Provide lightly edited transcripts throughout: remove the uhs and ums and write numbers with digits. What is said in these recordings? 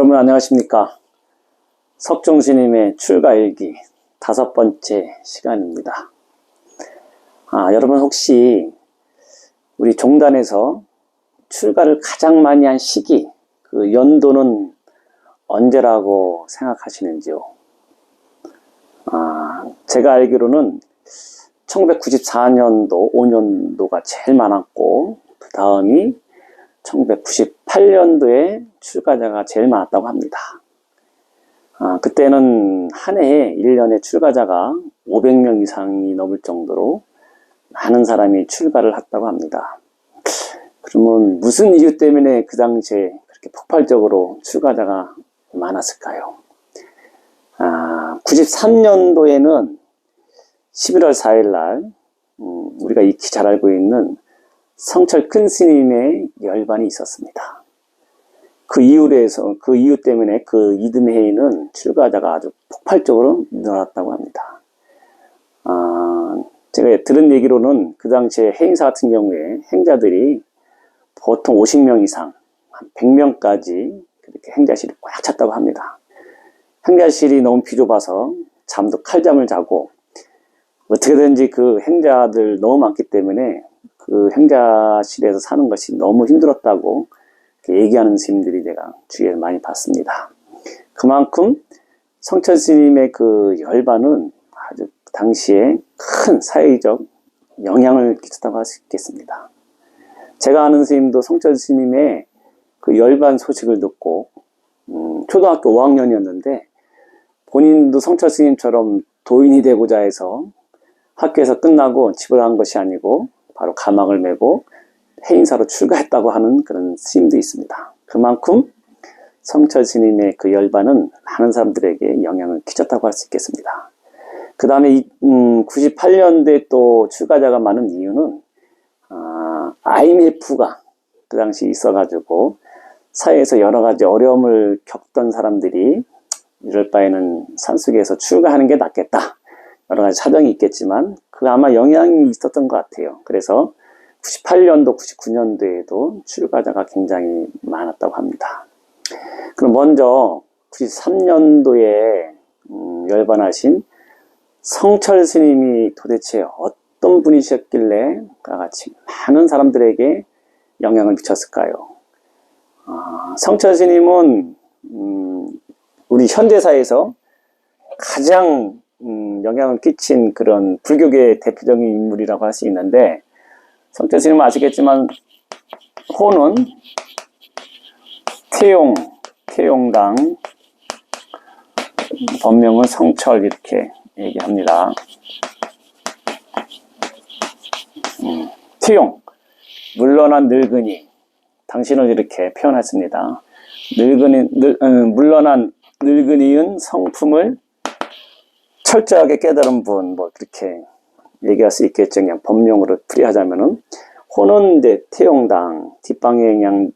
여러분 안녕하십니까? 석종스님의 출가일기 5번째 시간입니다. 여러분 혹시 우리 종단에서 출가를 가장 많이 한 시기, 그 연도는 언제라고 생각하시는지요? 제가 알기로는 1994년도, 5년도가 제일 많았고, 그 다음이 1998년도에 출가자가 제일 많았다고 합니다. 그때는 한 해에 1년에 출가자가 500명 이상이 넘을 정도로 많은 사람이 출가를 했다고 합니다. 그러면 무슨 이유 때문에 그 당시에 그렇게 폭발적으로 출가자가 많았을까요? 93년도에는 11월 4일 날 우리가 익히 잘 알고 있는 성철 큰 스님의 열반이 있었습니다. 그 이유 때문에 그 이듬해에는 출가자가 아주 폭발적으로 늘어났다고 합니다. 제가 들은 얘기로는 그 당시에 해인사 같은 경우에 행자들이 보통 50명 이상, 한 100명까지 그렇게 행자실이 꽉 찼다고 합니다. 행자실이 너무 비좁아서 잠도 칼잠을 자고 어떻게든지 그 행자들 너무 많기 때문에 그 행자실에서 사는 것이 너무 힘들었다고 얘기하는 스님들이 제가 주위에 많이 봤습니다. 그만큼 성철 스님의 그 열반은 아주 당시에 큰 사회적 영향을 끼쳤다고 할 수 있겠습니다. 제가 아는 스님도 성철 스님의 그 열반 소식을 듣고 초등학교 5학년이었는데 본인도 성철 스님처럼 도인이 되고자 해서 학교에서 끝나고 집을 간 것이 아니고 바로 가막을 메고 해인사로 출가했다고 하는 그런 스님도 있습니다. 그만큼 성철 스님의 그 열반은 많은 사람들에게 영향을 끼쳤다고 할 수 있겠습니다. 그 다음에 98년도에 또 출가자가 많은 이유는 IMF가 그 당시 있어가지고 사회에서 여러 가지 어려움을 겪던 사람들이 이럴 바에는 산속에서 출가하는 게 낫겠다. 여러 가지 사정이 있겠지만 그 아마 영향이 있었던 것 같아요. 그래서 98년도, 99년도에도 출가자가 굉장히 많았다고 합니다. 그럼 먼저 93년도에 열반하신 성철 스님이 도대체 어떤 분이셨길래 같이 많은 사람들에게 영향을 미쳤을까요? 성철 스님은 우리 현대사에서 가장 영향을 끼친 그런 불교계의 대표적인 인물이라고 할 수 있는데, 성철 스님은 아시겠지만 호는 태용당, 법명은 성철 이렇게 얘기합니다. 태용, 물러난 늙은이, 당신을 이렇게 표현했습니다. 물러난 늙은이은 성품을 철저하게 깨달은 분, 뭐 그렇게 얘기할 수 있겠죠. 그냥 법명으로 풀이하자면은 호는 이제 태용당 뒷방에 그냥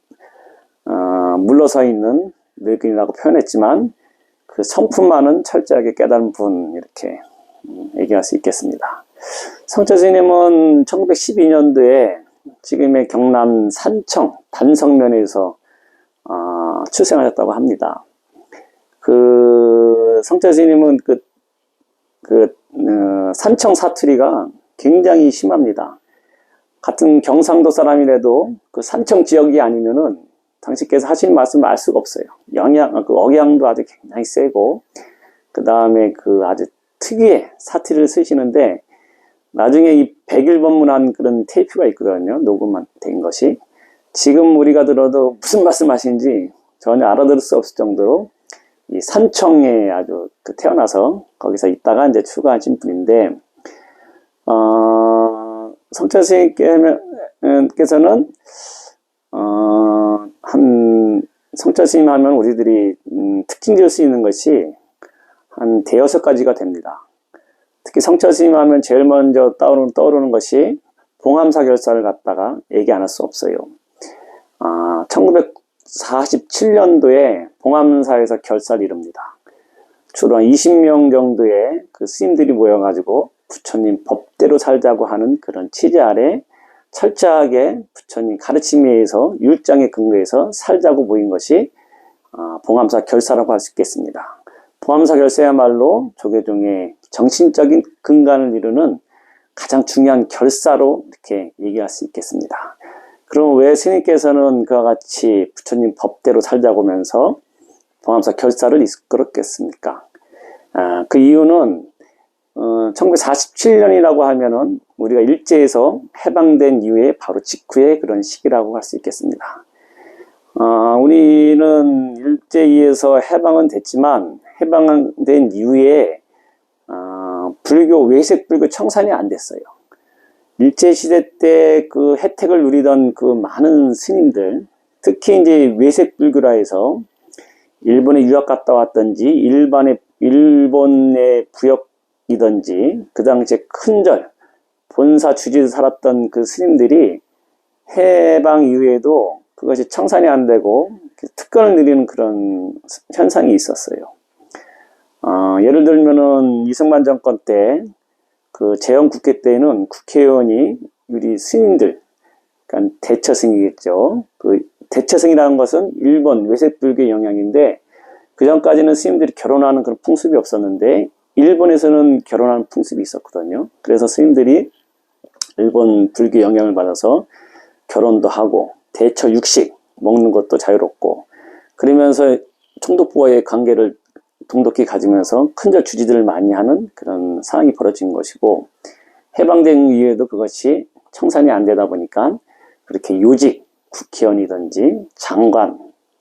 물러서 있는 늙은이라고 표현했지만 그 성품만은 철저하게 깨달은 분 이렇게 얘기할 수 있겠습니다. 성철 스님은 1912년도에 지금의 경남 산청 단성면에서 출생하셨다고 합니다. 그 성철 스님은 산청 사투리가 굉장히 심합니다. 같은 경상도 사람이라도 그 산청 지역이 아니면은 당신께서 하시는 말씀을 알 수가 없어요. 억양도 아주 굉장히 세고, 그 다음에 그 아주 특유의 사투리를 쓰시는데, 나중에 이 101번문한 그런 테이프가 있거든요. 녹음된 것이. 지금 우리가 들어도 무슨 말씀 하시는지 전혀 알아들을 수 없을 정도로 이 산청에 아주 태어나서 거기서 있다가 이제 출가하신 분인데, 성철 스님께서는 성철 스님 하면 우리들이 특징 지을 수 있는 것이 한 5-6가지가 됩니다. 특히 성철 스님 하면 제일 먼저 떠오르는 것이 봉암사 결사를 갖다가 얘기 안 할 수 없어요. 1947년도에 봉암사에서 결사를 이룹니다. 주로 한 20명 정도의 그 스님들이 모여가지고 부처님 법대로 살자고 하는 그런 취지 아래 철저하게 부처님 가르침에 의해서 율장에 근거해서 살자고 모인 것이 봉암사 결사라고 할 수 있겠습니다. 봉암사 결사야말로 조계종의 정신적인 근간을 이루는 가장 중요한 결사로 이렇게 얘기할 수 있겠습니다. 그럼 왜 스님께서는 그와 같이 부처님 법대로 살자고 하면서 봉암사 결사를 이끌었겠습니까? 그 이유는 1947년이라고 하면은 우리가 일제에서 해방된 이후에 바로 직후의 그런 시기라고 할 수 있겠습니다. 우리는 일제에서 해방은 됐지만 해방된 이후에 불교 외색 불교 청산이 안 됐어요. 일제 시대 때 그 혜택을 누리던 그 많은 스님들, 특히 이제 외색 불교라 해서 일본에 유학 갔다 왔던지 일본의 부역이든지 그 당시에 큰절 본사 주지로 살았던 그 스님들이 해방 이후에도 그것이 청산이 안 되고 특권을 누리는 그런 현상이 있었어요. 예를 들면은 이승만 정권 때 그 재헌 국회 때는 국회의원이 우리 스님들, 그러니까 대처승이겠죠. 그 대처승이라는 것은 일본 외색 불교의 영향인데 그 전까지는 스님들이 결혼하는 그런 풍습이 없었는데 일본에서는 결혼하는 풍습이 있었거든요. 그래서 스님들이 일본 불교 영향을 받아서 결혼도 하고 대처 육식 먹는 것도 자유롭고 그러면서 총독부와의 관계를 동독히 가지면서 큰절 주지들을 많이 하는 그런 상황이 벌어진 것이고 해방된 이후에도 그것이 청산이 안 되다 보니까 그렇게 요직 국회의원이든지 장관,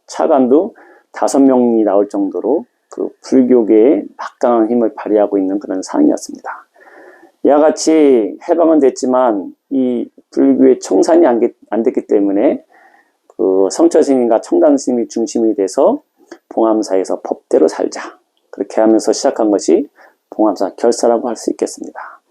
차관도 5명이 나올 정도로 그 불교계에 막강한 힘을 발휘하고 있는 그런 상황이었습니다. 이와 같이 해방은 됐지만 이 불교의 청산이 안 됐기 때문에 그 성처스님과 청담스님이 중심이 돼서 봉암사에서 법대로 살자. 그렇게 하면서 시작한 것이 봉암사 결사라고 할 수 있겠습니다.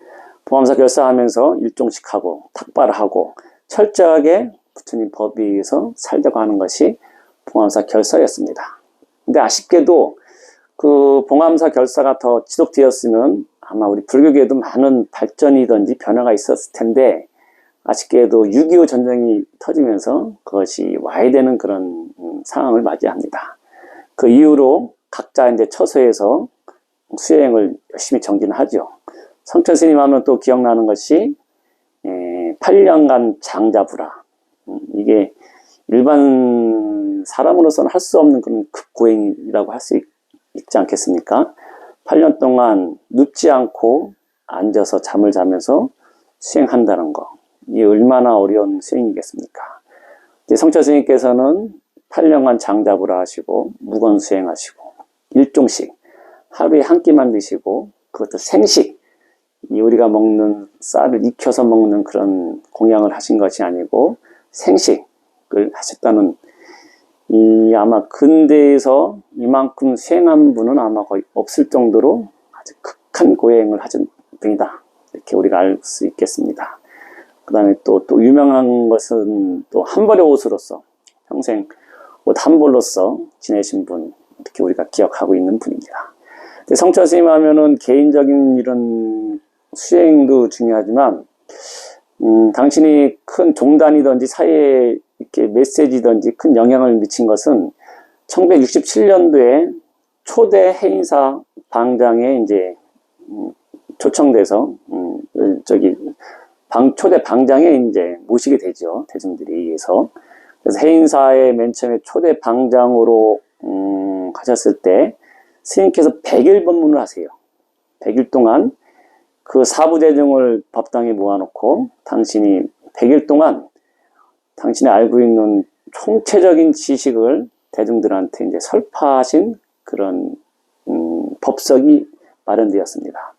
봉암사 결사하면서 일종식하고 탁발하고 철저하게 부처님 법에 의해서 살자고 하는 것이 봉암사 결사였습니다. 근데 아쉽게도 그 봉암사 결사가 더 지속되었으면 아마 우리 불교계에도 많은 발전이든지 변화가 있었을 텐데 아쉽게도 6.25 전쟁이 터지면서 그것이 와해되는 그런 상황을 맞이합니다. 그 이후로 각자 이제 처소에서 수행을 열심히 정진하죠. 성철스님 하면 또 기억나는 것이 8년간 장자부라. 이게 일반 사람으로서는 할 수 없는 그런 극고행이라고 할 수 있지 않겠습니까? 8년 동안 눕지 않고 앉아서 잠을 자면서 수행한다는 거. 이게 얼마나 어려운 수행이겠습니까? 성철스님께서는 8년간 장자부라 하시고 무건 수행하시고 일종씩 하루에 한 끼만 드시고 그것도 생식 우리가 먹는 쌀을 익혀서 먹는 그런 공양을 하신 것이 아니고 생식을 하셨다는 아마 근대에서 이만큼 수행한 분은 아마 거의 없을 정도로 아주 극한 고행을 하신 분이다 이렇게 우리가 알 수 있겠습니다. 그 다음에 또 유명한 것은 또 한 벌의 옷으로서 평생 옷 한 벌로서 지내신 분 이렇게 우리가 기억하고 있는 분입니다. 성철스님 하면은 개인적인 이런 수행도 중요하지만 당신이 큰 종단이든지 사회에 이렇게 메시지든지 큰 영향을 미친 것은 1967년도에 초대 해인사 방장에 이제 초청돼서 초대 방장에 이제 모시게 되죠. 대중들에 의해서. 그래서 해인사의 맨 처음에 초대 방장으로 가셨을 때 스님께서 100일 법문을 하세요. 100일 동안 그 사부대중을 법당에 모아놓고 당신이 100일 동안 당신이 알고 있는 총체적인 지식을 대중들한테 이제 설파하신 그런 법석이 마련되었습니다.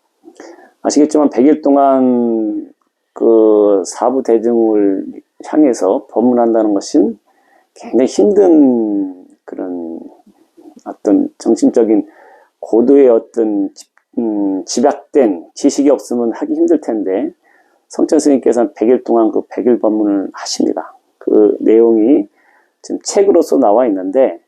아시겠지만 100일 동안 그 사부대중을 향해서 법문한다는 것은 굉장히 힘든 그런 어떤 정신적인 고도의 어떤 집약된 지식이 없으면 하기 힘들 텐데 성철스님께서는 100일 동안 그 100일 법문을 하십니다. 그 내용이 지금 책으로서 나와 있는데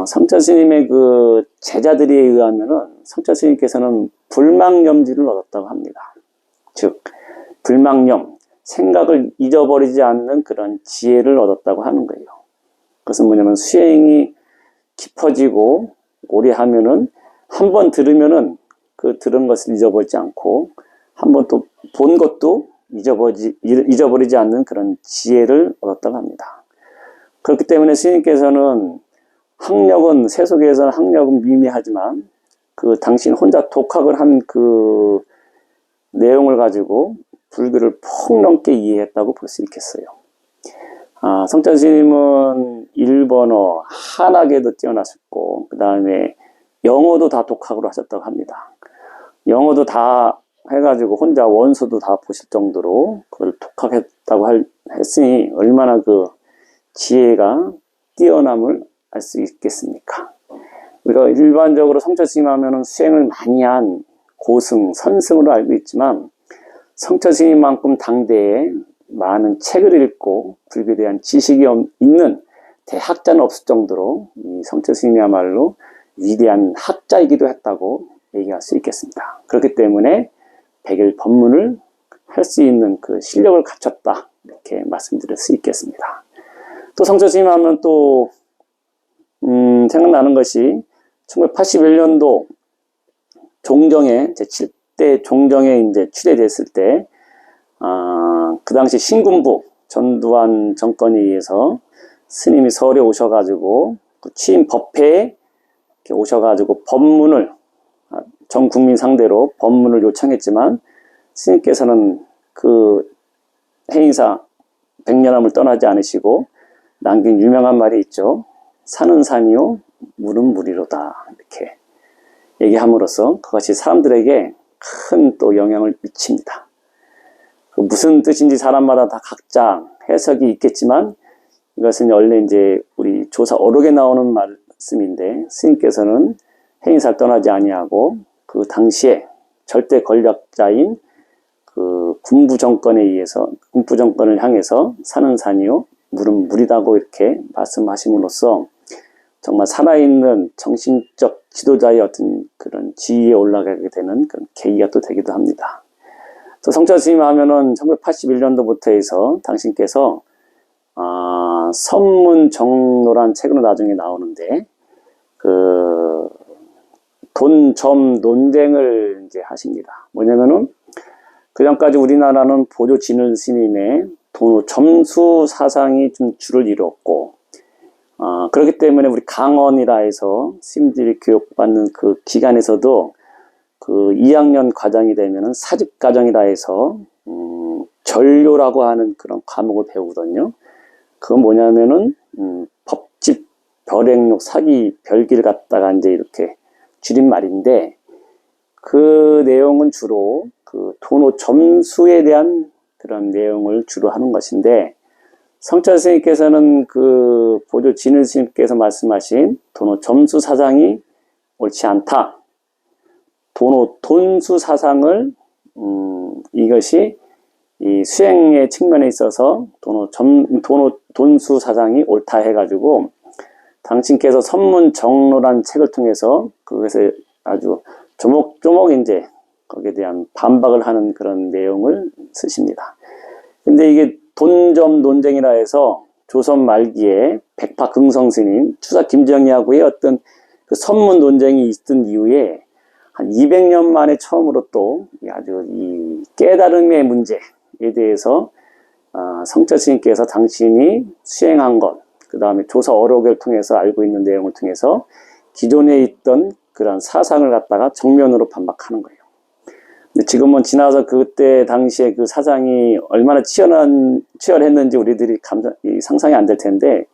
성철스님의 그 제자들에 의하면은 성철스님께서는 불망념지를 얻었다고 합니다. 즉 불망념, 생각을 잊어버리지 않는 그런 지혜를 얻었다고 하는 거예요. 그것은 뭐냐면 수행이 깊어지고 오래 하면은 한 번 들으면은 그 들은 것을 잊어버리지 않고 한 번 또 본 것도 잊어버리지 않는 그런 지혜를 얻었다고 합니다. 그렇기 때문에 스님께서는 학력은 세속에서는 학력은 미미하지만 그 당신 혼자 독학을 한 그 내용을 가지고 불교를 폭넓게 이해했다고 볼 수 있겠어요. 성천 스님은 일본어, 한학에도 뛰어나셨고 그 다음에 영어도 다 독학으로 하셨다고 합니다. 영어도 다 해가지고 혼자 원서도 다 보실 정도로 그걸 독학했다고 했으니 얼마나 그 지혜가 뛰어남을 알 수 있겠습니까? 우리가 일반적으로 성천 스님 하면은 수행을 많이 한 고승, 선승으로 알고 있지만 성천 스님만큼 당대에 많은 책을 읽고 불교에 대한 지식이 있는 대학자는 없을 정도로 이 성천 스님이야말로 위대한 학자이기도 했다고 얘기할 수 있겠습니다. 그렇기 때문에 백일 법문을 할 수 있는 그 실력을 갖췄다 이렇게 말씀드릴 수 있겠습니다. 또 성천 스님 하면 또 생각나는 것이 1981년도 종정에 제7대 종정에 이제 추대됐을 때 그 당시 신군부 전두환 정권에 의해서 스님이 서울에 오셔가지고 그 취임 법회에 오셔가지고 법문을 전 국민 상대로 법문을 요청했지만 스님께서는 그 해인사 백년암을 떠나지 않으시고 남긴 유명한 말이 있죠. 산은 산이요 물은 물이로다 이렇게 얘기함으로써 그것이 사람들에게 큰 또 영향을 미칩니다. 그 무슨 뜻인지 사람마다 다 각자 해석이 있겠지만 이것은 원래 이제 우리 조사 어록에 나오는 말씀인데 스님께서는 해인사를 떠나지 아니하고 그 당시에 절대 권력자인 그 군부 정권에 의해서 군부 정권을 향해서 산은 산이요 물은 물이다고 이렇게 말씀하심으로써 정말 살아있는 정신적 지도자의 어떤 그런 지위에 올라가게 되는 그런 계기가 또 되기도 합니다. 또 성천 스님 하면은 1981년도부터 해서 당신께서 선문정로란 책으로 나중에 나오는데 그 돈점 논쟁을 이제 하십니다. 뭐냐면은 그 전까지 우리나라는 보조 진을 스님의 점수 사상이 좀 주를 이뤘고 그렇기 때문에 우리 강원이라 해서 스님들이 교육받는 그 기간에서도 그 2학년 과정이 되면은 사집과정이라 해서 전료라고 하는 그런 과목을 배우거든요. 그건 뭐냐면은 법집, 별행록, 사기, 별기를 갖다가 이제 이렇게 줄임말인데 그 내용은 주로 그 도노 점수에 대한 그런 내용을 주로 하는 것인데 성천 스님께서는 그 보조 진을 스님께서 말씀하신 도노 점수 사상이 옳지 않다. 도노 돈수 사상을 이것이 이 수행의 측면에 있어서 도노 돈수 사상이 옳다 해가지고 당신께서 선문정로란 책을 통해서 그것에 아주 조목조목 이제 거기에 대한 반박을 하는 그런 내용을 쓰십니다. 근데 이게 돈점 논쟁이라 해서 조선 말기에 백파 긍성 스님, 추사 김정희하고의 어떤 그 선문 논쟁이 있던 이후에 한 200년 만에 처음으로 또 아주 이 깨달음의 문제에 대해서 성천 스님께서 당신이 수행한 것, 그 다음에 조사 어록을 통해서 알고 있는 내용을 통해서 기존에 있던 그런 사상을 갖다가 정면으로 반박하는 거예요. 근데 지금은 지나서 그때 당시에 그 사상이 얼마나 치열했는지 우리들이 상상이 안 될 텐데,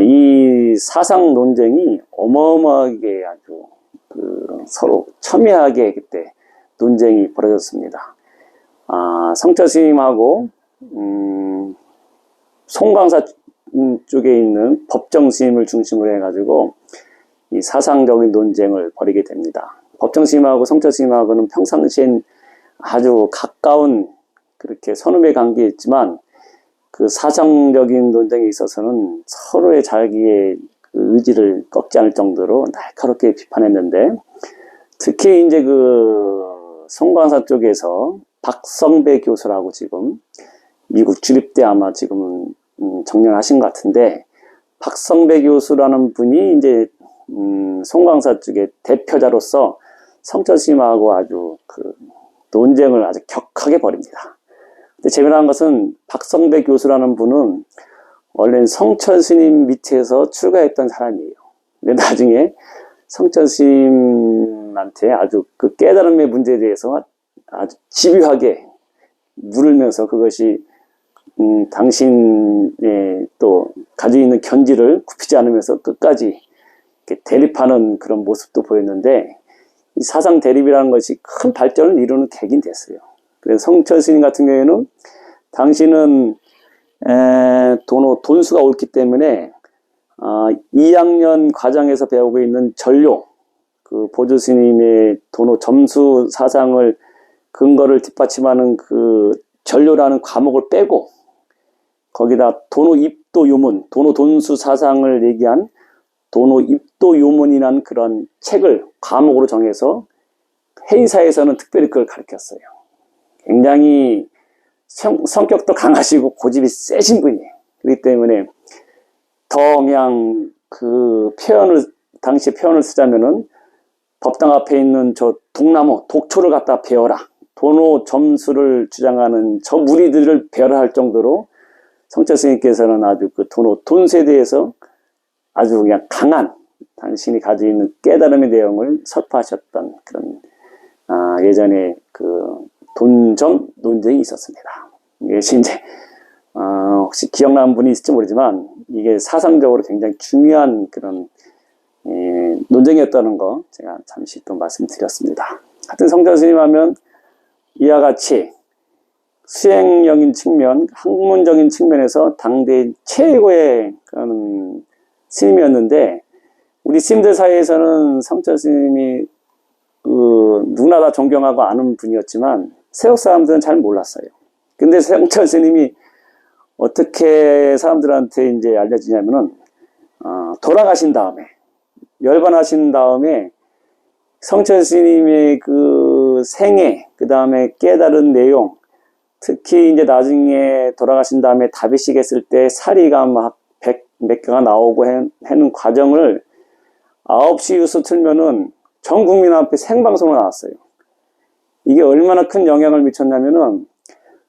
이 사상 논쟁이 어마어마하게 아주 서로 첨예하게 그때 논쟁이 벌어졌습니다. 성천 스님하고 송광사 쪽에 있는 법정 스님을 중심으로 해가지고 이 사상적인 논쟁을 벌이게 됩니다. 법정 스님하고 성천 스님하고는 평상시엔 아주 가까운 그렇게 선후배 관계였지만 그 사상적인 논쟁에 있어서는 서로의 자기의 그 의지를 꺾지 않을 정도로 날카롭게 비판했는데 특히 이제 그 송광사 쪽에서 박성배 교수라고 지금 미국 주립대 아마 지금 정년하신 것 같은데 박성배 교수라는 분이 이제 송광사 쪽의 대표자로서 성철 스님하고 아주 그 논쟁을 아주 격하게 벌입니다. 근데 재미난 것은 박성배 교수라는 분은 원래는 성철 스님 밑에서 출가했던 사람이에요. 근데 나중에 성철 스님한테 아주 그 깨달음의 문제에 대해서 아주 집요하게 물으면서 그것이 당신의 또 가지고 있는 견지를 굽히지 않으면서 끝까지 이렇게 대립하는 그런 모습도 보였는데, 이 사상 대립이라는 것이 큰 발전을 이루는 계기는 됐어요. 그래서 성철 스님 같은 경우에는 당신은 돈수가 옳기 때문에 2학년 과정에서 배우고 있는 전료, 그 보조 스님의 도노 점수 사상을 근거를 뒷받침하는 그 전료라는 과목을 빼고 거기다 도노 입도 요문, 도노 돈수 사상을 얘기한 도노 입도 요문이라는 그런 책을 과목으로 정해서 해인사에서는 특별히 그걸 가르쳤어요. 굉장히 성격도 강하시고 고집이 세신 분이에요. 그렇기 때문에 더 그냥 그 당시 표현을 쓰자면은 법당 앞에 있는 저 독나무, 독초를 갖다 베어라. 도노 점수를 주장하는 저 무리들을 베어라 할 정도로 성철 스님께서는 아주 그 도노 돈수에 대해서 아주 그냥 강한 당신이 가지고 있는 깨달음의 내용을 설파하셨던 그런 예전에 그 돈점 논쟁이 있었습니다. 이것이 이제 혹시 기억나는 분이 있을지 모르지만 이게 사상적으로 굉장히 중요한 그런 논쟁이었다는 거 제가 잠시 또 말씀드렸습니다. 하여튼 성철 스님 하면 이와 같이 수행적인 측면, 학문적인 측면에서 당대 최고의 그런 스님이었는데, 우리 스님들 사이에서는 성철 스님이 누구나 다 존경하고 아는 분이었지만 세속 사람들은 잘 몰랐어요. 근데 성철 스님이 어떻게 사람들한테 이제 알려지냐면은 돌아가신 다음에, 열반하신 다음에 성철 스님의 그 생애, 그 다음에 깨달은 내용, 특히 이제 나중에 돌아가신 다음에 다비식 했을 때 사리가 막 100몇 개가 나오고 하는 과정을 9시 뉴스 틀면은 전 국민 앞에 생방송으로 나왔어요. 이게 얼마나 큰 영향을 미쳤냐면은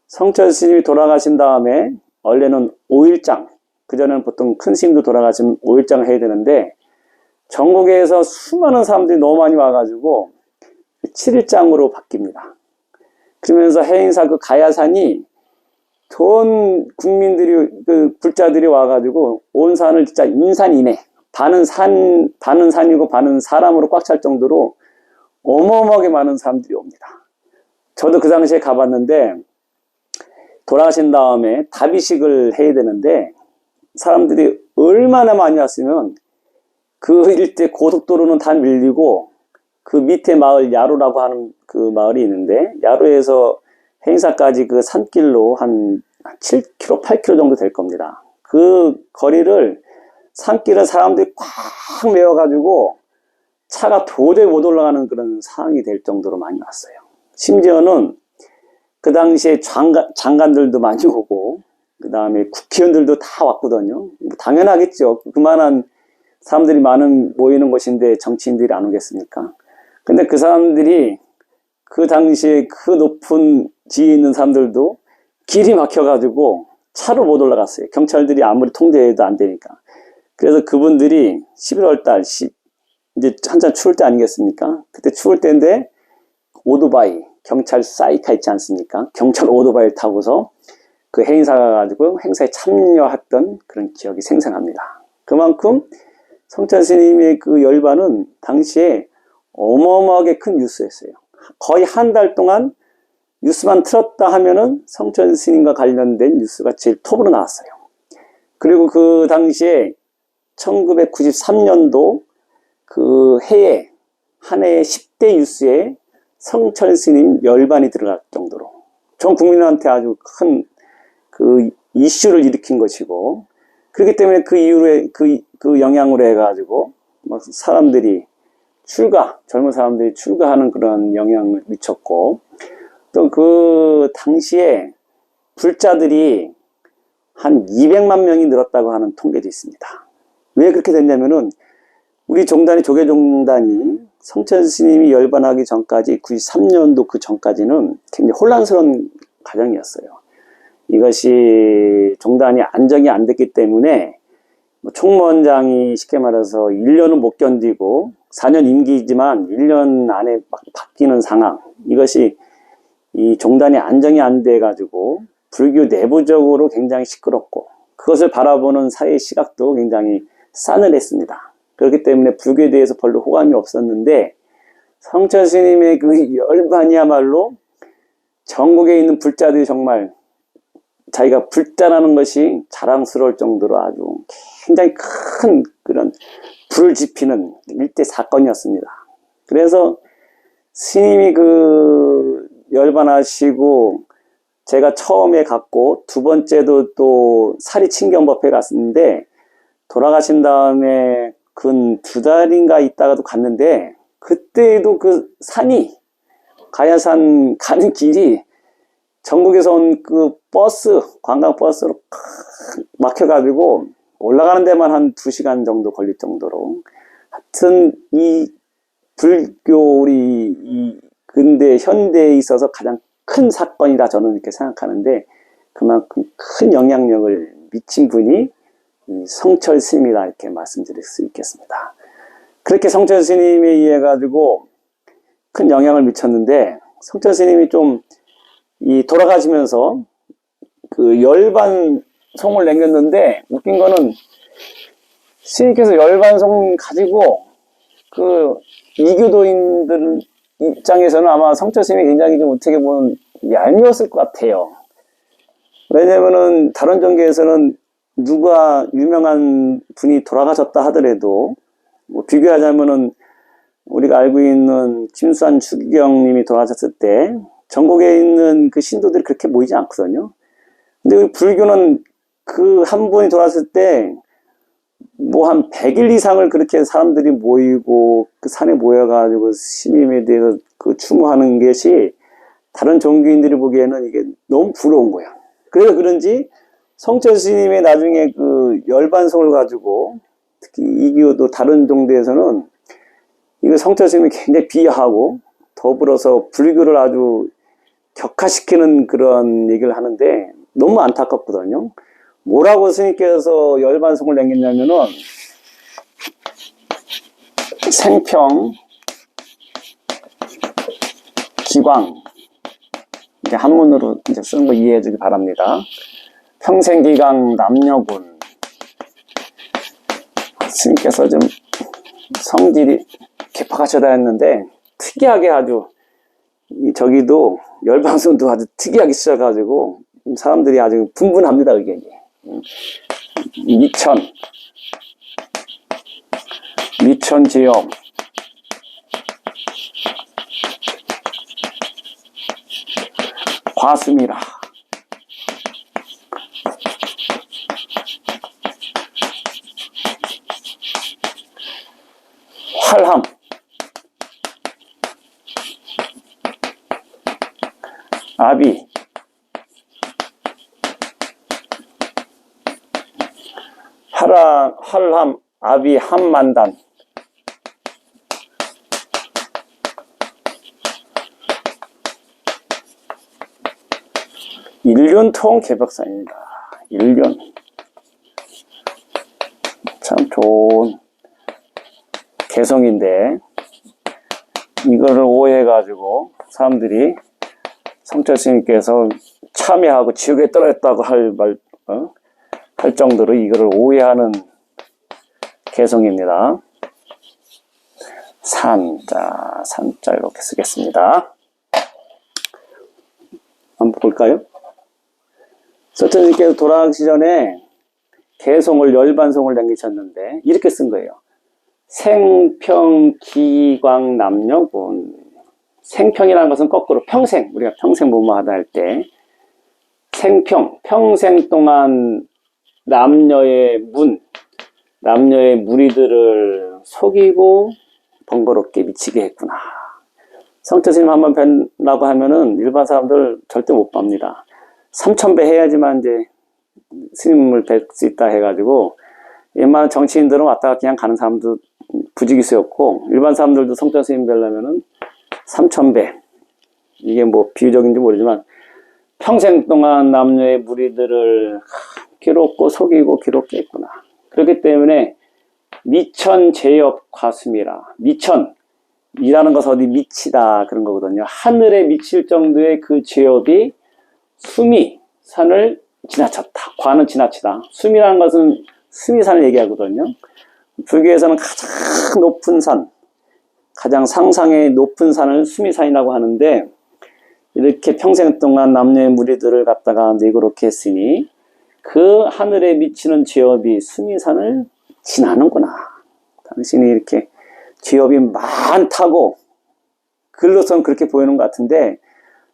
성철 스님이 돌아가신 다음에 원래는 5일장, 그전에는 보통 큰 스님도 돌아가시면 5일장을 해야 되는데 전국에서 수많은 사람들이 너무 많이 와가지고 7일장으로 바뀝니다. 그러면서 해인사 그 가야산이 전 국민들이, 그 불자들이 와가지고 온 산을 진짜 인산이네, 반은 산이고 반은 사람으로 꽉 찰 정도로 어마어마하게 많은 사람들이 옵니다. 저도 그 당시에 가봤는데 돌아가신 다음에 다비식을 해야 되는데 사람들이 얼마나 많이 왔으면 그 일대 고속도로는 다 밀리고 그 밑에 마을 야로라고 하는 그 마을이 있는데 야로에서 해인사까지 그 산길로 한 7km, 8km 정도 될 겁니다. 그 거리를 산길을 사람들이 꽉 메워가지고 차가 도저히 못 올라가는 그런 상황이 될 정도로 많이 왔어요. 심지어는 그 당시에 장관들도 많이 오고 그 다음에 국회의원들도 다 왔거든요. 당연하겠죠. 그만한 사람들이 많은 모이는 곳인데 정치인들이 안 오겠습니까? 근데 그 사람들이 그 당시에 그 높은 지위에 있는 사람들도 길이 막혀가지고 차로 못 올라갔어요. 경찰들이 아무리 통제해도 안 되니까. 그래서 그분들이 11월 달 이제 한참 추울 때 아니겠습니까? 그때 추울 때인데 오토바이, 경찰 사이카 있지 않습니까? 경찰 오토바이를 타고서 그 행사가 가지고 행사에 참여했던 그런 기억이 생생합니다. 그만큼 성철 스님의 그 열반은 당시에 어마어마하게 큰 뉴스였어요. 거의 한 달 동안 뉴스만 틀었다 하면은 성철 스님과 관련된 뉴스가 제일 톱으로 나왔어요. 그리고 그 당시에 1993년도 그 해에 한 해의 10대 뉴스에 성철 스님 열반이 들어갈 정도로 전 국민한테 아주 큰 그 이슈를 일으킨 것이고, 그렇기 때문에 그 이후에 그 영향으로 해가지고 막 사람들이 젊은 사람들이 출가하는 그런 영향을 미쳤고, 또 그 당시에 불자들이 한 200만 명이 늘었다고 하는 통계도 있습니다. 왜 그렇게 됐냐면은 우리 종단이 조계종단이 성철 스님이 열반하기 전까지 93년도 그 전까지는 굉장히 혼란스러운 과정이었어요. 이것이 종단이 안정이 안 됐기 때문에 총무원장이 쉽게 말해서 1년은 못 견디고 4년 임기이지만 1년 안에 막 바뀌는 상황, 이것이 이 종단이 안정이 안 돼 가지고 불교 내부적으로 굉장히 시끄럽고 그것을 바라보는 사회의 시각도 굉장히 싸늘했습니다. 그렇기 때문에 불교에 대해서 별로 호감이 없었는데 성철 스님의 그 열반이야말로 전국에 있는 불자들이 정말 자기가 불자라는 것이 자랑스러울 정도로 아주 굉장히 큰 그런 불을 지피는 일대 사건이었습니다. 그래서 스님이 그 열반하시고 제가 처음에 갔고 두 번째도 또 사리 친경법회 갔었는데 돌아가신 다음에 근 2달인가 있다가도 갔는데 그때도 그 산이 가야산 가는 길이 전국에서 온 그 버스, 관광버스로 막혀가지고 올라가는 데만 한 2시간 정도 걸릴 정도로 하여튼 이 불교 우리 이 근대 현대에 있어서 가장 큰 사건이다 저는 이렇게 생각하는데 그만큼 큰 영향력을 미친 분이 성철 스님이다 이렇게 말씀드릴 수 있겠습니다. 그렇게 성철 스님에 의해 가지고 큰 영향을 미쳤는데 성철 스님이 좀 이 돌아가시면서 그 열반송을 남겼는데 웃긴 거는 스님께서 열반송 가지고 그 이교도인들 입장에서는 아마 성철 스님이 굉장히 좀 어떻게 보면 얄미웠을 것 같아요. 왜냐면은 다른 종교에서는 누가 유명한 분이 돌아가셨다 하더라도 뭐 비교하자면은 우리가 알고 있는 김수환 추기경님이 돌아가셨을 때 전국에 있는 그 신도들이 그렇게 모이지 않거든요. 근데 우리 불교는 그 한 분이 돌아갔을 때 뭐 한 100일 이상을 그렇게 사람들이 모이고 그 산에 모여가지고 스님에 대해서 그 추모하는 것이 다른 종교인들이 보기에는 이게 너무 부러운 거야. 그래서 그런지 성철 스님의 나중에 그 열반송을 가지고 특히 이교도 다른 종교에서는 이거 성철 스님이 굉장히 비하하고 더불어서 불교를 아주 격화시키는 그런 얘기를 하는데 너무 안타깝거든요. 뭐라고 스님께서 열반송을 남겼냐면은 생평, 기광, 이제 한문으로 이제 쓰는 거 이해해 주기 바랍니다. 평생기강 남녀군. 스님께서 좀 성질이 개팍하셔다 했는데 특이하게 아주 저기도 열방송도 아주 특이하게 쓰셔가지고 사람들이 아주 분분합니다 의견이. 미천 지역 과수미라 활함 아비 활함 아비 한만단 일륜통 개벽산입니다. 일륜 참 좋은 개성인데 이거를 오해해가지고 사람들이 성철 스님께서 참여하고 지옥에 떨어졌다고 할 정도로 이거를 오해하는 개성입니다. 산자 이렇게 쓰겠습니다. 한번 볼까요? 성철 스님께서 돌아가시 전에 개성을 열반송을 남기셨는데 이렇게 쓴 거예요. 생평기광 남녀군. 생평이라는 것은 거꾸로 평생, 우리가 평생 뭐뭐하다 할 때 생평, 평생 동안 남녀의 무리들을 속이고 번거롭게 미치게 했구나. 성철 스님 한번 뵌다고 하면은 일반 사람들 절대 못 봅니다. 3000배 해야지만 이제 스님을 뵐 수 있다 해가지고 웬만한 정치인들은 왔다가 그냥 가는 사람도 부지기수였고, 일반 사람들도 성전 스님 되려면은 3,000배. 이게 뭐 비유적인지 모르지만, 평생 동안 남녀의 무리들을 기롭고 속이고 기롭게 했구나. 그렇기 때문에 미천 제엽 과수미라. 미천이라는 것은 어디 미치다 그런 거거든요. 하늘에 미칠 정도의 그 제엽이 수미, 산을 지나쳤다. 과는 지나치다. 수미라는 것은 수미산을 얘기하거든요. 불교에서는 가장 높은 산, 가장 상상의 높은 산을 수미산이라고 하는데, 이렇게 평생 동안 남녀의 무리들을 갖다가 내그렇게 했으니 그 하늘에 미치는 죄업이 수미산을 지나는구나. 당신이 이렇게 죄업이 많다고 글로서는 그렇게 보이는 것 같은데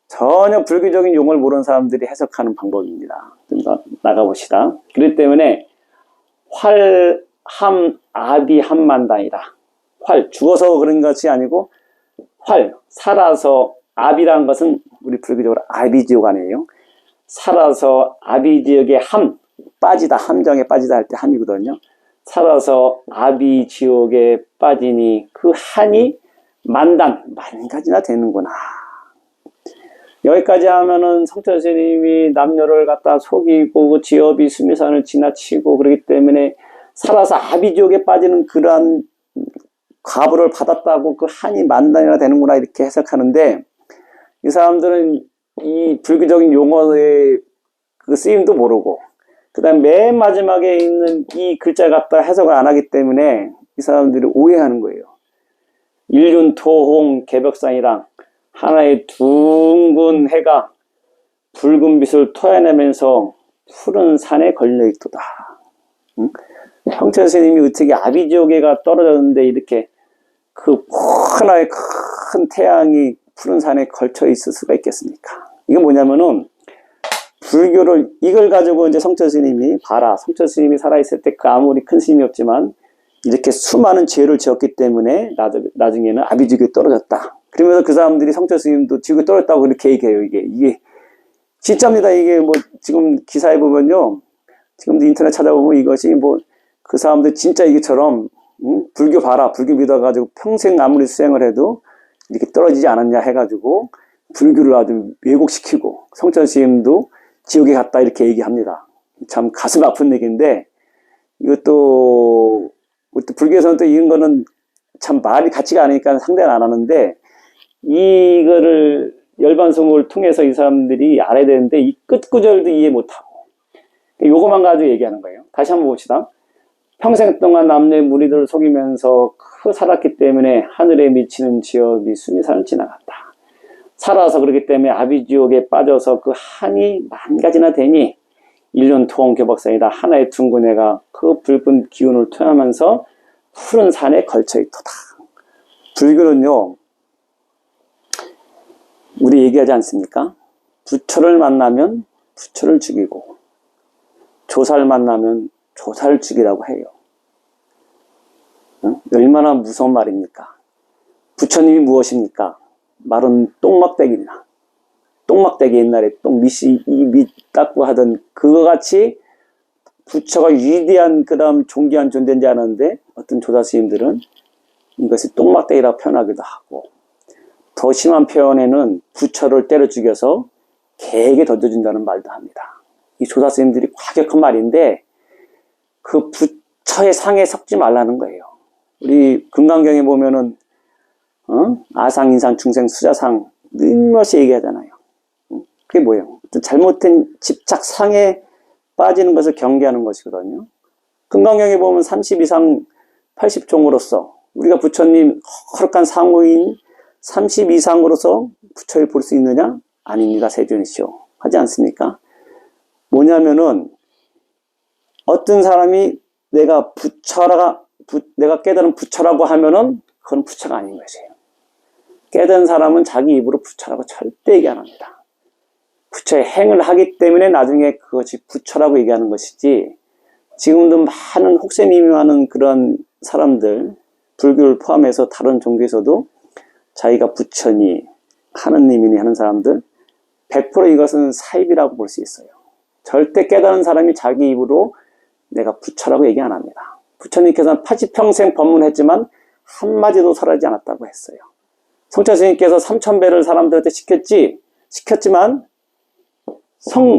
전혀 불교적인 용어를 모르는 사람들이 해석하는 방법입니다. 좀 나가봅시다. 그렇기 때문에 활, 함, 아비, 함만다이다. 활, 죽어서 그런 것이 아니고 활, 살아서 아비라는 것은 우리 불교적으로 아비지옥 아니에요. 살아서 아비지옥에 함, 빠지다, 함정에 빠지다 할 때 함이거든요. 살아서 아비지옥에 빠지니 그 한이 만 가지나 되는구나. 여기까지 하면은 성철 스님이 남녀를 갖다 속이고 지업이 수미산을 지나치고 그렇기 때문에 살아서 아비지옥에 빠지는 그러한 과보를 받았다고 그 한이 만단이나 되는구나 이렇게 해석하는데, 이 사람들은 이 불교적인 용어의 그 쓰임도 모르고 그 다음 맨 마지막에 있는 이 글자 갖다 해석을 안 하기 때문에 이 사람들이 오해하는 거예요. 일륜토홍 개벽산이랑 하나의 둥근 해가 붉은 빛을 토해내면서 푸른 산에 걸려있도다. 응? 성철 스님이 어떻게 아비지옥에가 떨어졌는데 이렇게 그 하나의 큰 태양이 푸른 산에 걸쳐 있을 수가 있겠습니까? 이건 뭐냐면은 불교를 이걸 가지고 이제 성철 스님이 봐라. 성철 스님이 살아있을 때 그 아무리 큰 스님이었지만 이렇게 수많은 죄를 지었기 때문에 나중에는 아비지옥에 떨어졌다. 그러면서 그 사람들이 성철 스님도 지옥에 떨어졌다고 그렇게 얘기해요. 이게 진짜입니다. 이게 뭐 지금 기사에 보면요. 지금도 인터넷 찾아보면 이것이 뭐 그 사람들 진짜 이게처럼 불교 봐라. 불교 믿어가지고 평생 아무리 수행을 해도 이렇게 떨어지지 않았냐 해가지고 불교를 아주 왜곡시키고 성철 스님도 지옥에 갔다 이렇게 얘기합니다. 참 가슴 아픈 얘기인데 이것도 불교에서는 또 이런 거는 참 말이 같지가 않으니까 상대는 안 하는데, 이거를 열반송을 통해서 이 사람들이 알아야 되는데 이 끝구절도 이해 못하고 요거만 가지고 얘기하는 거예요. 다시 한번 봅시다. 평생 동안 남녀의 무리들을 속이면서 살았기 때문에 하늘에 미치는 지업이 수미산을 지나갔다. 살아서 그렇기 때문에 아비지옥에 빠져서 그 한이 만 가지나 되니 일륜토홍 개벽산이다. 하나의 둥근 해가 그 붉은 기운을 토하면서 푸른 산에 걸쳐 있도다. 불교는요, 우리 얘기하지 않습니까? 부처를 만나면 부처를 죽이고 조사를 만나면 조사를 죽이라고 해요. 응? 얼마나 무서운 말입니까? 부처님이 무엇입니까? 말은 똥막대기나 똥막대기 옛날에 밑 닦고 하던 그거 같이 부처가 위대한 그다음 존귀한 존재인지 아는데 어떤 조사 스님들은 이것이 똥막대기라고 표현하기도 하고, 더 심한 표현에는 부처를 때려 죽여서 개에게 던져준다는 말도 합니다. 이 조사 스님들이 과격한 말인데 그 부처의 상에 섞지 말라는 거예요. 우리 금강경에 보면은 아상, 인상, 중생, 수자상 늘며시 얘기하잖아요. 그게 뭐예요? 잘못된 집착 상에 빠지는 것을 경계하는 것이거든요. 금강경에 보면 30 이상 80종으로서 우리가 부처님 허락한 상호인 30 이상으로서 부처를 볼 수 있느냐? 아닙니다. 세존이시오. 하지 않습니까? 뭐냐면은 어떤 사람이 내가 깨달은 부처라고 하면은 그건 부처가 아닌 것이에요. 깨달은 사람은 자기 입으로 부처라고 절대 얘기 안 합니다. 부처의 행을 하기 때문에 나중에 그것이 부처라고 얘기하는 것이지, 지금도 많은 혹세미미하는 그런 사람들, 불교를 포함해서 다른 종교에서도 자기가 부처니 하느님이니 하는 사람들 100% 이것은 사입이라고 볼 수 있어요. 절대 깨달은 사람이 자기 입으로 내가 부처라고 얘기 안 합니다. 부처님께서는 80평생 법문했지만 한마디도 설하지 않았다고 했어요. 성철 스님께서 3000배를 사람들한테 시켰지만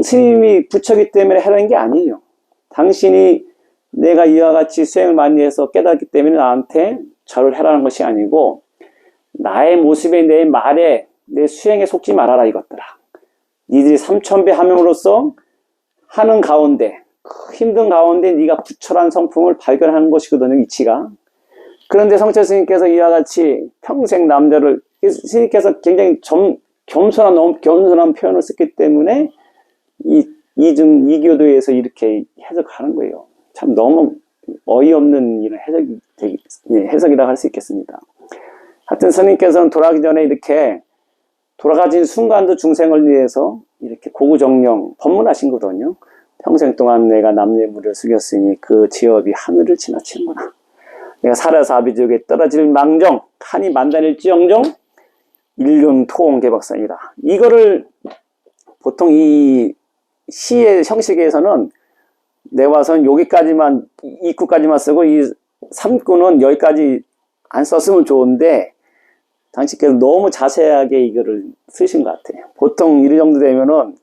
스님이 부처기 때문에 하라는 게 아니에요. 당신이 내가 이와 같이 수행을 많이 해서 깨닫기 때문에 나한테 절을 해라는 것이 아니고 나의 모습에 내 말에 내 수행에 속지 말아라 이것들아. 니들이 3000배 함으로써 하는 가운데 힘든 가운데 네가 부처란 성품을 발견하는 것이거든요. 이치가. 그런데 성철 스님께서 이와 같이 평생 남자를 스님께서 굉장히 겸손한 표현을 썼기 때문에 이교도에서 이렇게 해석하는 거예요. 참 너무 어이없는 이런 해석이라고 할 수 있겠습니다. 하여튼 스님께서는 돌아가기 전에 이렇게 돌아가신 순간도 중생을 위해서 이렇게 고구정령 법문하신 거거든요. 평생 동안 내가 남의 물을 숙였으니 그 지업이 하늘을 지나치는구나. 내가 살아서 아비지옥에 떨어질 망정 한이 만단일지언정 일륜토옹개박산이라. 이거를 보통 이 시의 형식에서는 내와선 여기까지만 입구까지만 쓰고 이 3구는 여기까지 안 썼으면 좋은데 당신께서 너무 자세하게 이거를 쓰신 것 같아요. 보통 이 정도 되면은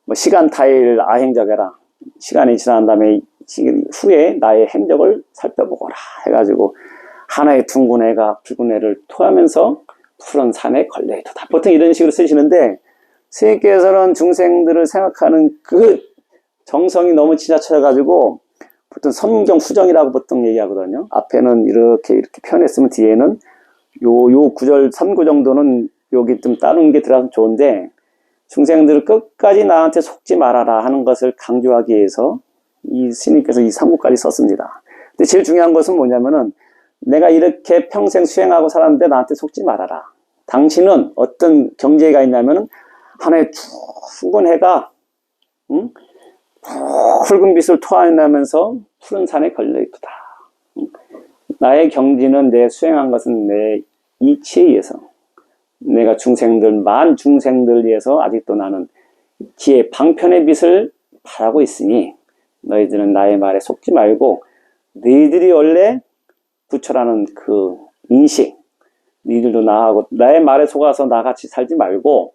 뭐 시간 타일 아행적해라. 시간이 지난 다음에 후에 나의 행적을 살펴보거라 해가지고 하나의 둥근 애가 붉은 애를 토하면서 푸른 산에 걸려있다. 보통 이런 식으로 쓰시는데 스님께서는 중생들을 생각하는 그 정성이 너무 지나쳐가지고 보통 성경 수정이라고 보통 얘기하거든요. 앞에는 이렇게 표현했으면 뒤에는 요 구절 3구 정도는 여기 좀 다른 게 들어가면 좋은데 중생들을 끝까지 나한테 속지 말아라 하는 것을 강조하기 위해서 이 스님께서 이 3구까지 썼습니다. 근데 제일 중요한 것은 뭐냐면은 내가 이렇게 평생 수행하고 살았는데 나한테 속지 말아라. 당신은 어떤 경지가 있냐면은 하나의 둥근 해가 붉은 빛을 토해내면서 푸른 산에 걸려있다. 나의 경지는 내 수행한 것은 내 이치에 의해서 내가 만 중생들 위해서 아직도 나는 지혜 방편의 빛을 바라고 있으니 너희들은 나의 말에 속지 말고 너희들이 원래 부처라는 그 인식 너희들도 나하고 나의 말에 속아서 나같이 살지 말고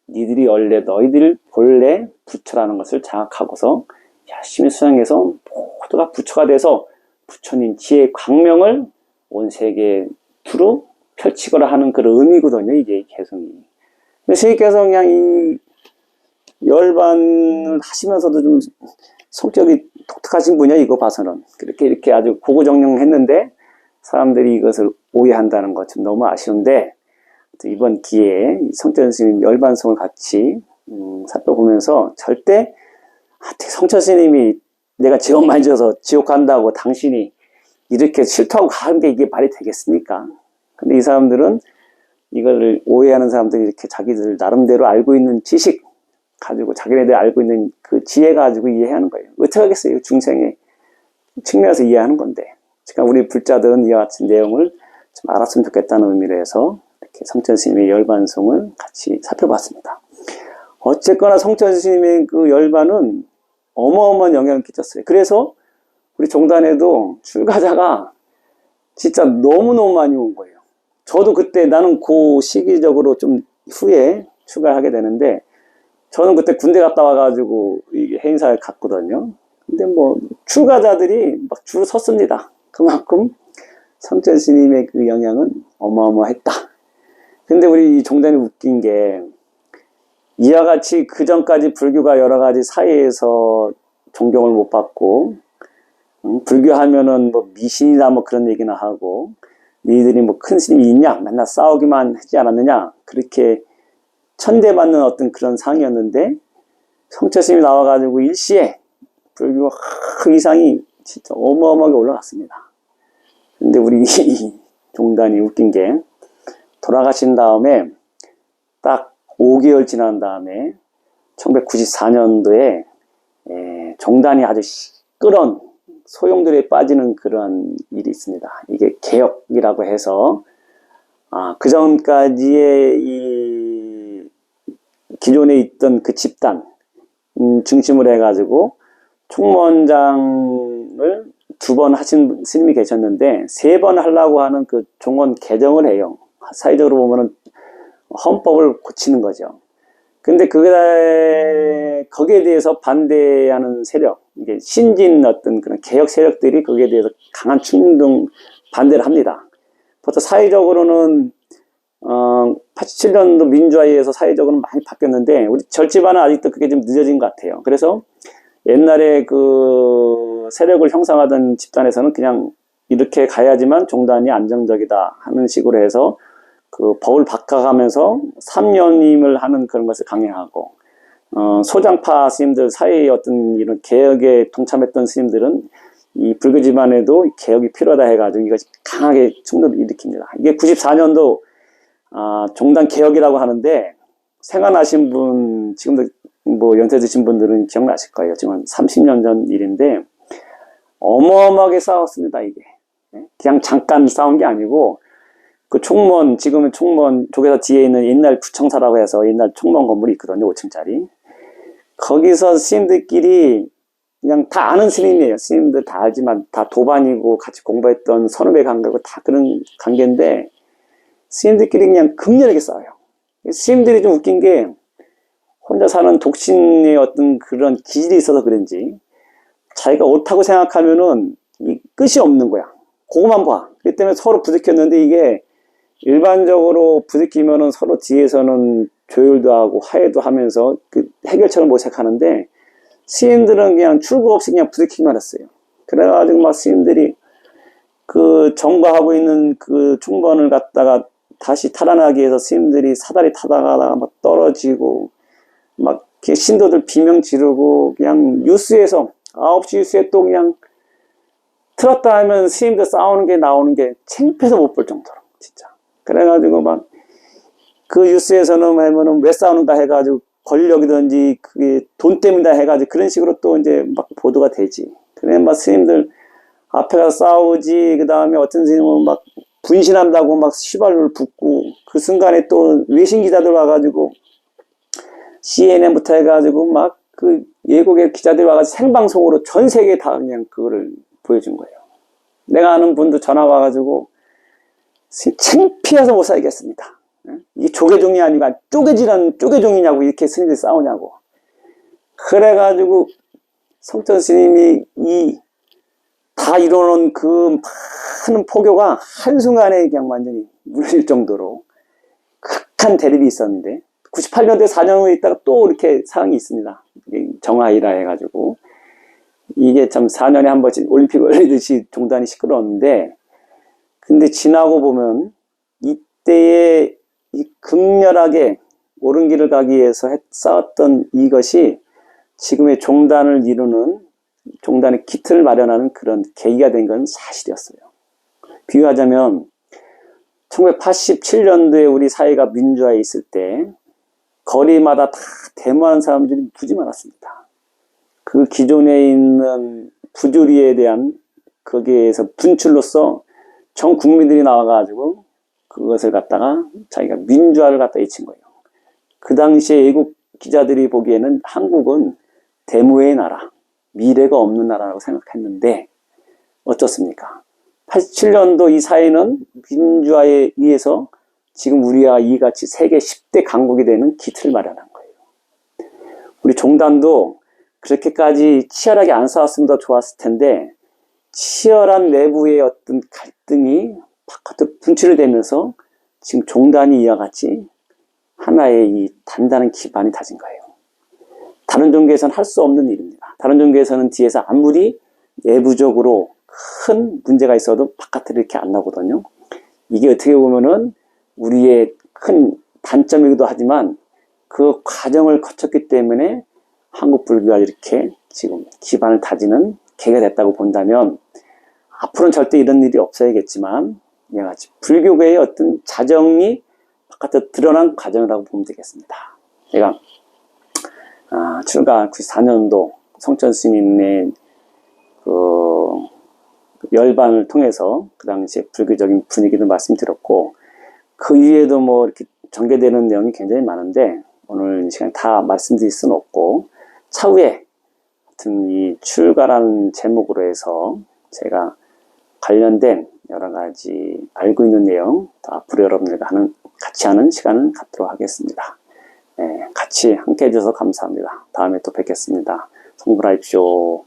너희들이 원래 너희들 본래 부처라는 것을 장악하고서 열심히 수행해서 모두가 부처가 돼서 부처님 지혜의 광명을 온 세계에 두루 펼치거라 하는 그런 의미거든요. 이게 개성이. 근데 스님께서 그냥 이 열반을 하시면서도 좀 성격이 독특하신 분이야. 이거 봐서는 이렇게 아주 고고정령했는데 사람들이 이것을 오해한다는 것 좀 너무 아쉬운데 이번 기회에 성철 스님 열반성을 같이 살펴보면서 절대 성철 스님이 내가 지옥 많이 져서 지옥 간다고 당신이 이렇게 실토하고 가는데 이게 말이 되겠습니까? 근데 이 사람들은 이거를 오해하는 사람들이 이렇게 자기들 나름대로 알고 있는 지식 가지고 자기네들 알고 있는 그 지혜 가지고 이해하는 거예요. 어떻게 하겠어요? 중생의 측면에서 이해하는 건데. 그러니까 우리 불자들은 이와 같은 내용을 좀 알았으면 좋겠다는 의미로 해서 이렇게 성철 스님의 열반성을 같이 살펴봤습니다. 어쨌거나 성철 스님의 그 열반은 어마어마한 영향을 끼쳤어요. 그래서 우리 종단에도 출가자가 진짜 너무너무 많이 온 거예요. 저도 그때 나는 그 시기적으로 좀 후에 출가하게 되는데 저는 그때 군대 갔다 와가지고 이 해인사에 갔거든요. 근데 뭐 출가자들이 막 줄 섰습니다. 그만큼 성철 스님의 그 영향은 어마어마했다. 근데 우리 종단이 웃긴 게 이와 같이 그 전까지 불교가 여러 가지 사회에서 존경을 못 받고 불교하면은 뭐 미신이다 뭐 그런 얘기나 하고 너희들이 뭐 큰 스님이 있냐 맨날 싸우기만 하지 않았느냐 그렇게 천대받는 어떤 그런 상이었는데 성철 스님이 나와가지고 일시에 불교 이상이 진짜 어마어마하게 올라갔습니다. 근데 우리 종단이 웃긴 게 돌아가신 다음에 딱 5개월 지난 다음에 1994년도에 종단이 아주 시끄러운 소용돌이에 빠지는 그런 일이 있습니다. 이게 개혁이라고 해서 그 전까지의 이 기존에 있던 그 집단 중심으로 해가지고 총무원장을 두 번 하신 스님이 계셨는데, 세 번 하려고 하는 그 종원 개정을 해요. 사회적으로 보면은 헌법을 고치는 거죠. 근데 거기에 대해서 반대하는 세력, 이게 신진 어떤 그런 개혁 세력들이 거기에 대해서 강한 충동 반대를 합니다. 보통 사회적으로는 87년도 민주화에 의해서 사회적으로는 많이 바뀌었는데, 우리 절집안은 아직도 그게 좀 늦어진 것 같아요. 그래서 옛날에 그 세력을 형성하던 집단에서는 그냥 이렇게 가야지만 종단이 안정적이다 하는 식으로 해서 그 법을 바꿔가면서 삼연임을 하는 그런 것을 강행하고, 소장파 스님들 사이의 어떤 이런 개혁에 동참했던 스님들은 이 불교 집안에도 개혁이 필요하다 해가지고 이것이 강하게 충돌을 일으킵니다. 이게 94년도 종단 개혁이라고 하는데, 생각나신 분, 지금도 뭐 연세 드신 분들은 기억나실 거예요. 지금 30년 전 일인데, 어마어마하게 싸웠습니다, 이게. 그냥 잠깐 싸운 게 아니고, 그 총무원, 지금은 총무원 조계사 뒤에 있는 옛날 구청사라고 해서 옛날 총무원 건물이 있거든요, 5층짜리. 거기서 스님들끼리 그냥 다 아는 스님이에요. 스님들 다 알지만 다 도반이고 같이 공부했던 선후배 관계고 다 그런 관계인데, 스님들끼리 그냥 극렬하게 싸워요. 스님들이 좀 웃긴 게, 혼자 사는 독신의 어떤 그런 기질이 있어서 그런지 자기가 옳다고 생각하면은 이 끝이 없는 거야. 그거만 봐. 그렇기 때문에 서로 부딪혔는데, 이게 일반적으로 부딪히면은 서로 뒤에서는 조율도 하고 화해도 하면서 그 해결책을 모색하는데, 스님들은 그냥 출구 없이 그냥 부딪히기만 했어요. 그래가지고 막 스님들이 그 점거하고 있는 그 총번을 갖다가 다시 탈환하기 위해서 스님들이 사다리 타다가 막 떨어지고, 막 신도들 비명 지르고, 그냥 뉴스에서 9시 뉴스에 또 그냥 틀었다 하면 스님들 싸우는 게 나오는 게 창피해서 못 볼 정도로, 진짜. 그래가지고 막 그 뉴스에서는 하면은 왜 싸우는가 해가지고 권력이든지 그게 돈 때문이다 해가지고 그런 식으로 또 이제 막 보도가 되지. 그래 막 스님들 앞에 가서 싸우지. 그 다음에 어떤 스님은 막 분신한다고 막 시발을 붓고, 그 순간에 또 외신 기자들 와가지고 CNN부터 해가지고 막 그 외국의 기자들이 와가지고 생방송으로 전 세계에 다 그냥 그거를 보여준 거예요. 내가 아는 분도 전화 와가지고 창피해서 못 살겠습니다. 이게 조계종이 아니고 쪼개종이냐고 이렇게 스님들이 싸우냐고. 그래가지고 성천 스님이 다 이뤄놓은 그 많은 포교가 한순간에 그냥 완전히 무너질 정도로 극한 대립이 있었는데, 98년도에 4년 후에 있다가 또 이렇게 상황이 있습니다. 정화이라 해가지고. 이게 참 4년에 한 번씩 올림픽 열리듯이 종단이 시끄러웠는데, 근데 지나고 보면 이때에 이 극렬하게 옳은 길을 가기 위해서 싸웠던 이것이 지금의 종단을 이루는, 종단의 기틀을 마련하는 그런 계기가 된 건 사실이었어요. 비유하자면 1987년도에 우리 사회가 민주화에 있을 때 거리마다 다 데모하는 사람들이 무지 많았습니다. 그 기존에 있는 부조리에 대한 거기에서 분출로서 전 국민들이 나와가지고 그것을 갖다가 자기가 민주화를 갖다 외친 거예요. 그 당시에 외국 기자들이 보기에는 한국은 데모의 나라, 미래가 없는 나라라고 생각했는데, 어떻습니까? 87년도 이 사회는 민주화에 의해서 지금 우리와 이같이 세계 10대 강국이 되는 기틀을 마련한 거예요. 우리 종단도 그렇게까지 치열하게 안 싸웠으면 더 좋았을 텐데, 치열한 내부의 어떤 갈등이 바깥으로 분출이 되면서 지금 종단이 이와 같이 하나의 이 단단한 기반이 다진 거예요. 다른 종교에서는 할 수 없는 일입니다. 다른 종교에서는 뒤에서 아무리 내부적으로 큰 문제가 있어도 바깥으로 이렇게 안 나오거든요. 이게 어떻게 보면은 우리의 큰 단점이기도 하지만 그 과정을 거쳤기 때문에 한국 불교가 이렇게 지금 기반을 다지는 계기가 됐다고 본다면, 앞으로는 절대 이런 일이 없어야겠지만 이와 같이 불교계의 어떤 자정이 바깥으로 드러난 과정이라고 보면 되겠습니다. 제가 출가 94년도 성천 스님의 그 열반을 통해서 그 당시에 불교적인 분위기도 말씀드렸고, 그 이후에도 뭐 이렇게 전개되는 내용이 굉장히 많은데 오늘 이 시간에 다 말씀드릴 수는 없고, 차후에 하여튼 이 출가라는 제목으로 해서 제가 관련된 여러 가지 알고 있는 내용 더 앞으로 여러분들과 같이 하는 시간을 갖도록 하겠습니다. 같이 함께 해주셔서 감사합니다. 다음에 또 뵙겠습니다. 성불하십시오.